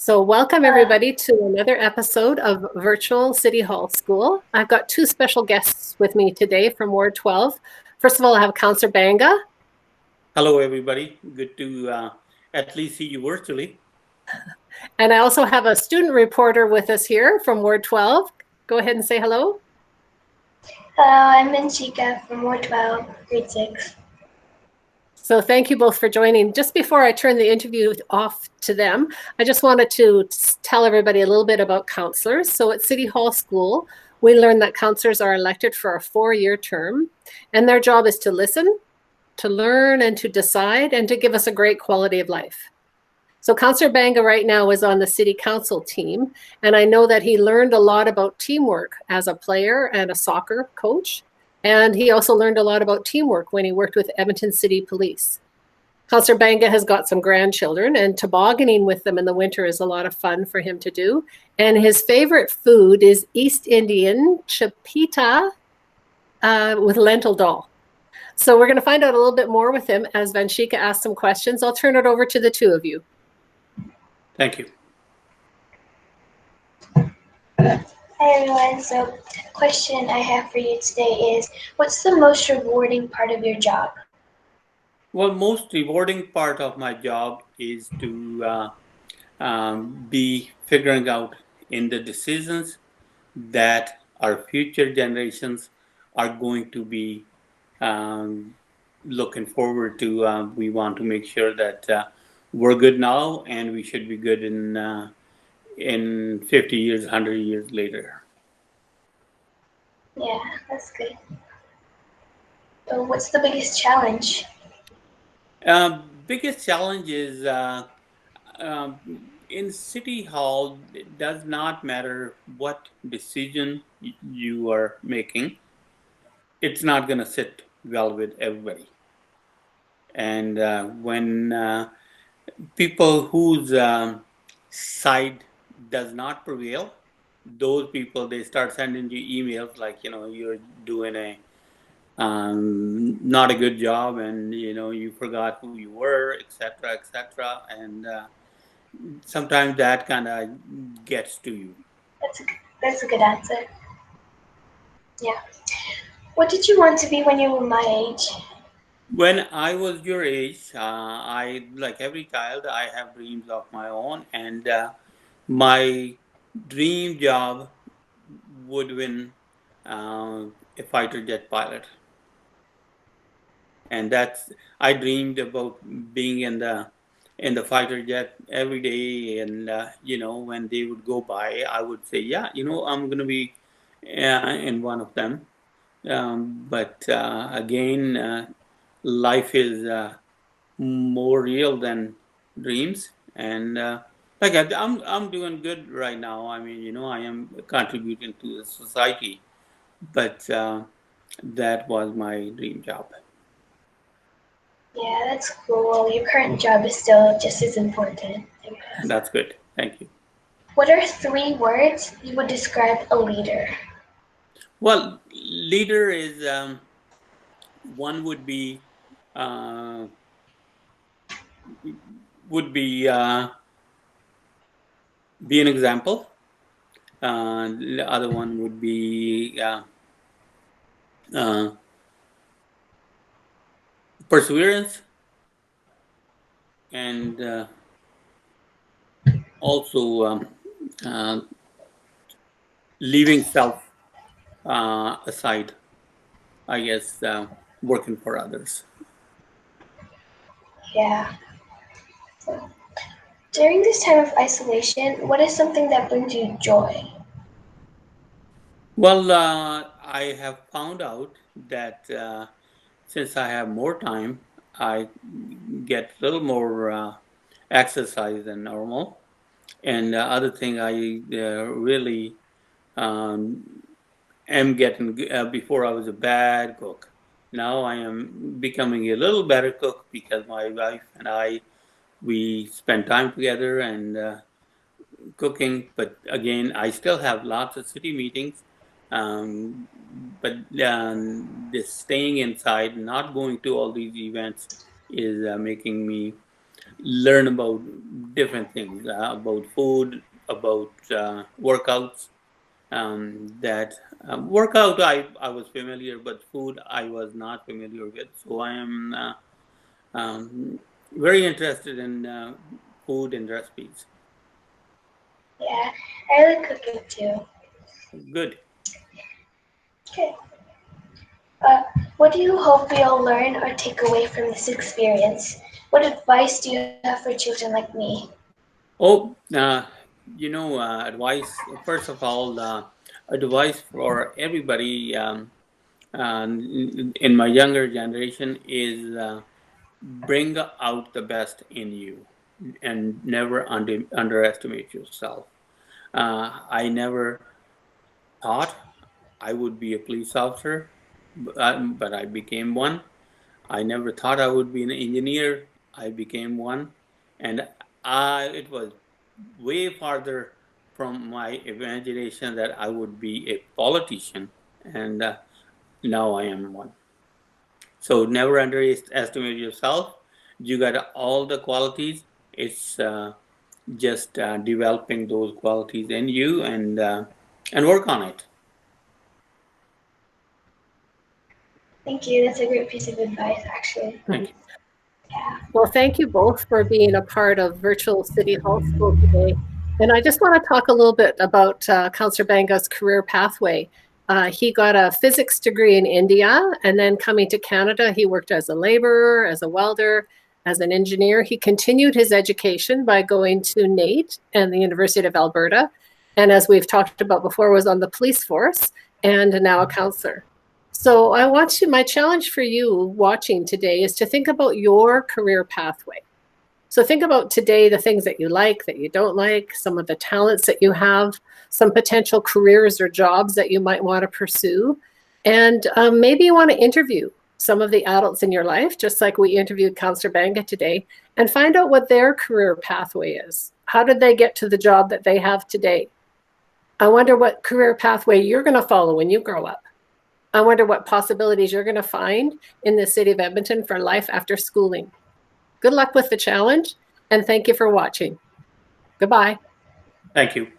So welcome everybody to another episode of Virtual City Hall School. I've got two special guests with me today from Ward 12. First of all, I have Councillor Banga. Hello everybody, good to at least see you virtually. And I also have a student reporter with us here from Ward 12. Go ahead and say hello. Hello, I'm Benchika from Ward 12, grade 6. So thank you both for joining. Just before I turn the interview off to them, I just wanted to tell everybody a little bit about councillors. So at City Hall School, we learned that councillors are elected for a 4-year term, and their job is to listen, to learn, and to decide, and to give us a great quality of life. So Councillor Banga right now is on the City Council team, and I know that he learned a lot about teamwork as a player and a soccer coach. And he also learned a lot about teamwork when he worked with Edmonton City Police. Councillor Banga has got some grandchildren, and tobogganing with them in the winter is a lot of fun for him to do. And his favorite food is East Indian chapita with lentil dal. So we're going to find out a little bit more with him as Vanshika asks some questions. I'll turn it over to the two of you. Thank you. Hi everyone, so the question I have for you today is, what's the most rewarding part of your job? Well, most rewarding part of my job is to be figuring out in the decisions that our future generations are going to be looking forward to. We want to make sure that we're good now and we should be good in 50 years, 100 years later. Yeah, that's good. So what's the biggest challenge? Biggest challenge is in City Hall, it does not matter what decision you are making, it's not going to sit well with everybody. And when people whose side does not prevail, those people, they start sending you emails like, you're doing not a good job, and you forgot who you were, etc., etc. And sometimes that kind of gets to you. That's a good answer. Yeah. What did you want to be when you were my age? When I was your age, I, like every child, I have dreams of my own, and my dream job would win a fighter jet pilot. And I dreamed about being in the fighter jet every day, and when they would go by, I would say, yeah, I'm going to be in one of them. But again, life is more real than dreams, and like I'm doing good right now. I mean, I am contributing to the society, but that was my dream job. Yeah, that's cool. Your current job is still just as important, I guess. That's good. Thank you. What are 3 words you would describe a leader? Well, leader is one would be be an example. The other one would be perseverance, and also leaving self aside, I guess, working for others. Yeah. So, during this time of isolation, what is something that brings you joy? Well, I have found out that since I have more time, I get a little more exercise than normal. And the other thing I really am getting, before I was a bad cook. Now I am becoming a little better cook because my wife and we spend time together and cooking. But again, I still have lots of city meetings. But this staying inside, not going to all these events, is making me learn about different things, about food, about workouts. Workout I was familiar, but food I was not familiar with. So I am very interested in food and recipes. Yeah, I like cooking too. Good. Okay. What do you hope we all learn or take away from this experience? What advice do you have for children like me? Oh, advice. First of all, advice for everybody in my younger generation is bring out the best in you and never underestimate yourself. I never thought I would be a police officer, but I became one. I never thought I would be an engineer. I became one. And it was way farther from my imagination that I would be a politician. And now I am one. So never underestimate yourself. You got all the qualities. It's just developing those qualities in you and work on it. Thank you. That's a great piece of advice, actually. Thank you. Yeah. Well, thank you both for being a part of Virtual City Hall School today. And I just want to talk a little bit about Councillor Banga's career pathway. He got a physics degree in India, and then coming to Canada, he worked as a laborer, as a welder, as an engineer. He continued his education by going to NAIT and the University of Alberta. And as we've talked about before, was on the police force and now a councillor. So my challenge for you watching today is to think about your career pathway. So think about today the things that you like, that you don't like, some of the talents that you have, some potential careers or jobs that you might want to pursue. And maybe you want to interview some of the adults in your life, just like we interviewed Councillor Banga today, and find out what their career pathway is. How did they get to the job that they have today? I wonder what career pathway you're going to follow when you grow up. I wonder what possibilities you're going to find in the city of Edmonton for life after schooling. Good luck with the challenge, and thank you for watching. Goodbye. Thank you.